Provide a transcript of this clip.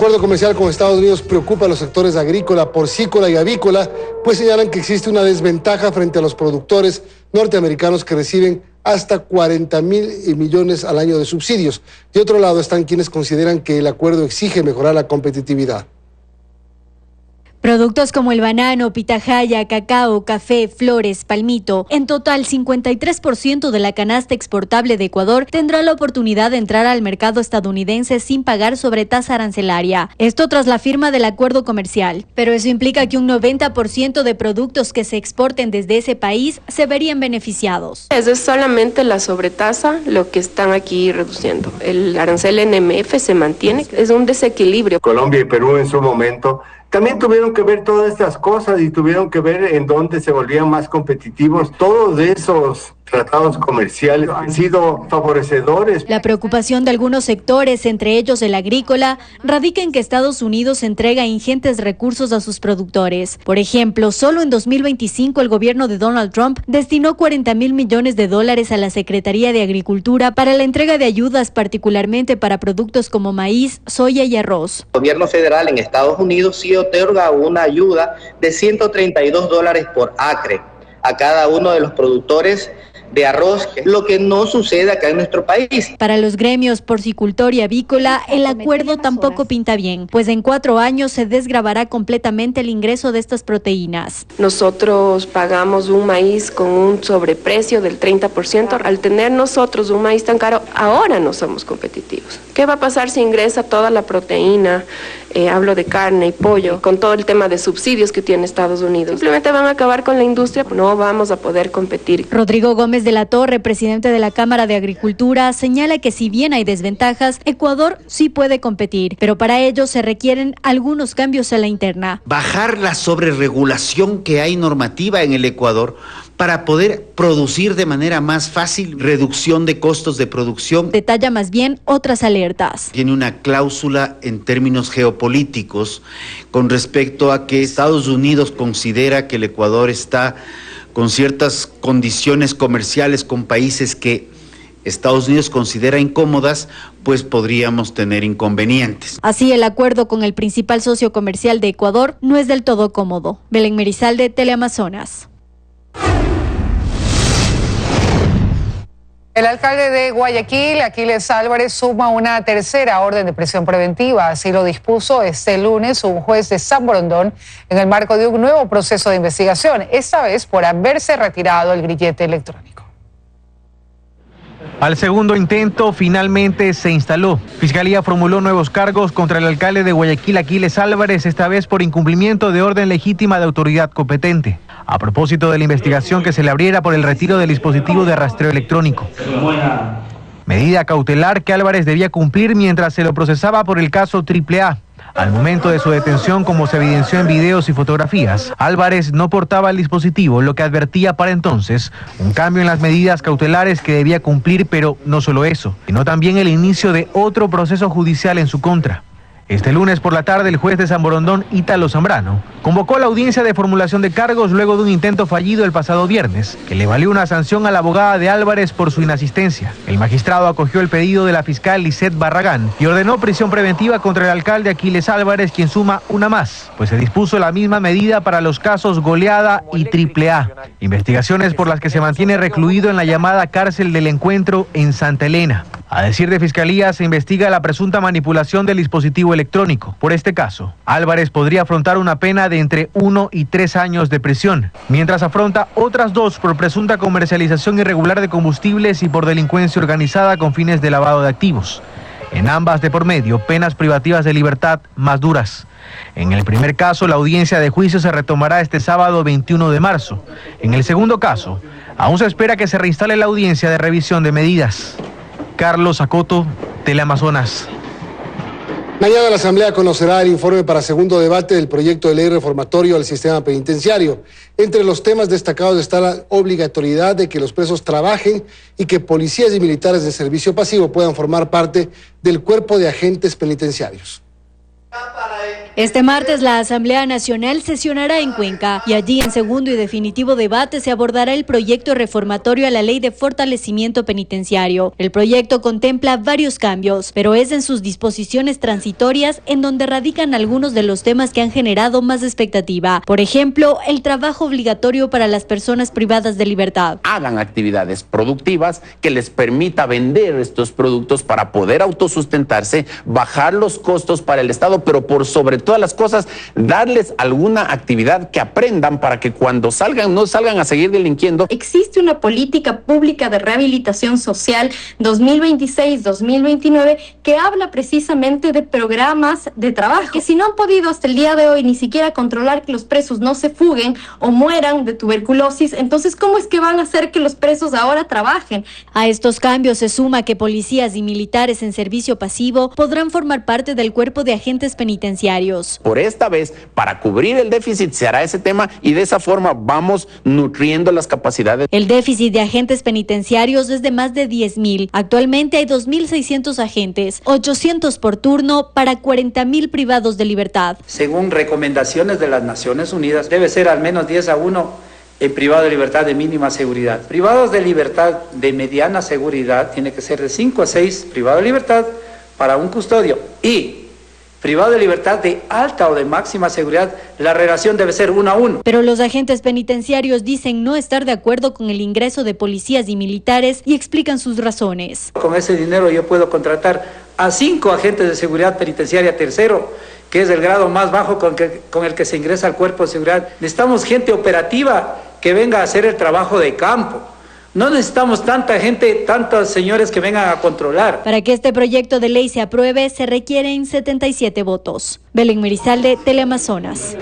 acuerdo comercial con Estados Unidos preocupa a los sectores agrícola, porcícola y avícola, pues señalan que existe una desventaja frente a los productores norteamericanos que reciben hasta 40.000 millones al año de subsidios. De otro lado están quienes consideran que el acuerdo exige mejorar la competitividad. Productos como el banano, pitahaya, cacao, café, flores, palmito, en total 53% de la canasta exportable de Ecuador tendrá la oportunidad de entrar al mercado estadounidense sin pagar sobretasa arancelaria. Esto tras la firma del acuerdo comercial. Pero eso implica que un 90% de productos que se exporten desde ese país se verían beneficiados. Es solamente la sobretasa lo que están aquí reduciendo. El arancel NMF se mantiene, es un desequilibrio. Colombia y Perú en su momento también tuvieron que ver todas estas cosas y tuvieron que ver en dónde se volvían más competitivos. Todos esos tratados comerciales han sido favorecedores. La preocupación de algunos sectores, entre ellos el agrícola, radica en que Estados Unidos entrega ingentes recursos a sus productores. Por ejemplo, solo en 2025 el gobierno de Donald Trump destinó $40.000 millones a la Secretaría de Agricultura para la entrega de ayudas, particularmente para productos como maíz, soya y arroz. El gobierno federal en Estados Unidos sí otorga una ayuda de $132 por acre a cada uno de los productores de arroz, lo que no sucede acá en nuestro país. Para los gremios porcicultor y avícola, el acuerdo tampoco pinta bien, pues en 4 años se desgravará completamente el ingreso de estas proteínas. Nosotros pagamos un maíz con un sobreprecio del 30%. Al tener nosotros un maíz tan caro, ahora no somos competitivos. ¿Qué va a pasar si ingresa toda la proteína? Hablo de carne y pollo, con todo el tema de subsidios que tiene Estados Unidos. Simplemente van a acabar con la industria, no vamos a poder competir. Rodrigo Gómez de la Torre, presidente de la Cámara de Agricultura, señala que si bien hay desventajas, Ecuador sí puede competir, pero para ello se requieren algunos cambios a la interna. Bajar la sobreregulación que hay normativa en el Ecuador para poder producir de manera más fácil, reducción de costos de producción. Detalla más bien otras alertas. Tiene una cláusula en términos geopolíticos con respecto a que Estados Unidos considera que el Ecuador está con ciertas condiciones comerciales con países que Estados Unidos considera incómodas, pues podríamos tener inconvenientes. Así, el acuerdo con el principal socio comercial de Ecuador no es del todo cómodo. Belén Merizalde, Teleamazonas. El alcalde de Guayaquil, Aquiles Álvarez, suma una tercera orden de prisión preventiva. Así lo dispuso este lunes un juez de San Borondón en el marco de un nuevo proceso de investigación, esta vez por haberse retirado el grillete electrónico. Al segundo intento, finalmente se instaló. Fiscalía formuló nuevos cargos contra el alcalde de Guayaquil, Aquiles Álvarez, esta vez por incumplimiento de orden legítima de autoridad competente, a propósito de la investigación que se le abriera por el retiro del dispositivo de rastreo electrónico. Medida cautelar que Álvarez debía cumplir mientras se lo procesaba por el caso AAA. Al momento de su detención, como se evidenció en videos y fotografías, Álvarez no portaba el dispositivo, lo que advertía para entonces un cambio en las medidas cautelares que debía cumplir, pero no solo eso, sino también el inicio de otro proceso judicial en su contra. Este lunes por la tarde, el juez de San Borondón, Ítalo Zambrano, convocó la audiencia de formulación de cargos luego de un intento fallido el pasado viernes, que le valió una sanción a la abogada de Álvarez por su inasistencia. El magistrado acogió el pedido de la fiscal Lisette Barragán y ordenó prisión preventiva contra el alcalde Aquiles Álvarez, quien suma una más, pues se dispuso la misma medida para los casos Goleada y AAA. Investigaciones por las que se mantiene recluido en la llamada cárcel del Encuentro en Santa Elena. A decir de Fiscalía, se investiga la presunta manipulación del dispositivo electrónico. Por este caso, Álvarez podría afrontar una pena de entre 1 y 3 años de prisión, mientras afronta otras 2 por presunta comercialización irregular de combustibles y por delincuencia organizada con fines de lavado de activos. En ambas de por medio, penas privativas de libertad más duras. En el primer caso, la audiencia de juicio se retomará este sábado 21 de marzo. En el segundo caso, aún se espera que se reinstale la audiencia de revisión de medidas. Carlos Acoto, Teleamazonas. Mañana la Asamblea conocerá el informe para segundo debate del proyecto de ley reformatorio al sistema penitenciario. Entre los temas destacados está la obligatoriedad de que los presos trabajen y que policías y militares de servicio pasivo puedan formar parte del cuerpo de agentes penitenciarios. Este martes la Asamblea Nacional sesionará en Cuenca y allí en segundo y definitivo debate se abordará el proyecto reformatorio a la Ley de Fortalecimiento Penitenciario. El proyecto contempla varios cambios, pero es en sus disposiciones transitorias en donde radican algunos de los temas que han generado más expectativa. Por ejemplo, el trabajo obligatorio para las personas privadas de libertad. Hagan actividades productivas que les permita vender estos productos para poder autosustentarse, bajar los costos para el Estado, pero por sobre todas las cosas, darles alguna actividad que aprendan para que cuando salgan, no salgan a seguir delinquiendo. Existe una política pública de rehabilitación social 2026-2029 que habla precisamente de programas de trabajo, que si no han podido hasta el día de hoy ni siquiera controlar que los presos no se fuguen o mueran de tuberculosis, entonces ¿cómo es que van a hacer que los presos ahora trabajen? A estos cambios se suma que policías y militares en servicio pasivo podrán formar parte del cuerpo de agentes penitenciarios. Por esta vez, para cubrir el déficit, se hará ese tema y de esa forma vamos nutriendo las capacidades. El déficit de agentes penitenciarios es de más de 10.000. Actualmente hay 2.600 agentes, 800 por turno para 40.000 privados de libertad. Según recomendaciones de las Naciones Unidas, debe ser al menos 10-1 en privado de libertad de mínima seguridad. Privados de libertad de mediana seguridad tiene que ser de 5 a 6 privados de libertad para un custodio y privado de libertad de alta o de máxima seguridad, la relación debe ser 1-1. Pero los agentes penitenciarios dicen no estar de acuerdo con el ingreso de policías y militares y explican sus razones. Con ese dinero yo puedo contratar a 5 agentes de seguridad penitenciaria tercero, que es el grado más bajo con el que se ingresa al cuerpo de seguridad. Necesitamos gente operativa que venga a hacer el trabajo de campo. No necesitamos tanta gente, tantos señores que vengan a controlar. Para que este proyecto de ley se apruebe, se requieren 77 votos. Belén Merizalde, Teleamazonas.